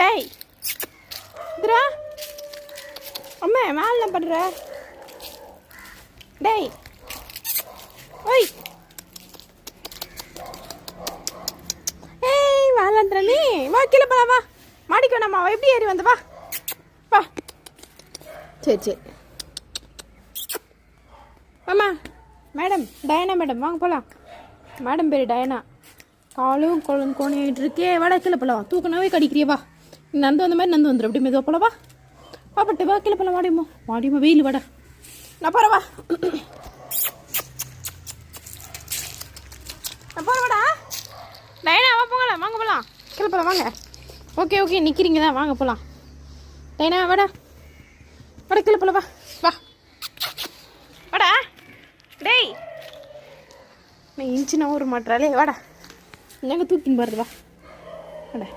டேய் இதுரா அம்மா மேலே என்ன பண்ணுற? டேய் ஓய் ஏய் வாழந்துற நீ வா கீழே போலாம் வா மாடிக்கு வேணாமா எப்படி ஏறி வந்த வா வா சரி சரி ஆமா மேடம் டயனா மேடம் வாங்க போகலாம். மேடம் பேர் டயனா. காலும் குளம் கோணிட்டு இருக்கே வாடா கீழே போகலாம். தூக்கினாவே கடிக்கிறியே வா. நந்து வந்த மாதிரி நந்து வந்துடும். அப்படி மெதுவாக போல வா பாப்பட்டு வா கீழே போகலாம். வாடியம்மா வெயில் வாடா நான் போகிறேன் வா நான் போகிறேன் வாடா டயனா வா போகலாம் வாங்க போகலாம் கீழே போகலாம் வாங்க. ஓகே ஓகே நிற்கிறீங்க தான் வாங்க போகலாம். டயனா வாடா வாடா கீழே போகலாம் வா வா வாடா டேய் நான் இன்ச்சு நான் ஒரு மாட்டுறாளே வாடா நாங்கள் தூக்கின்னு போகிறது வா வாடா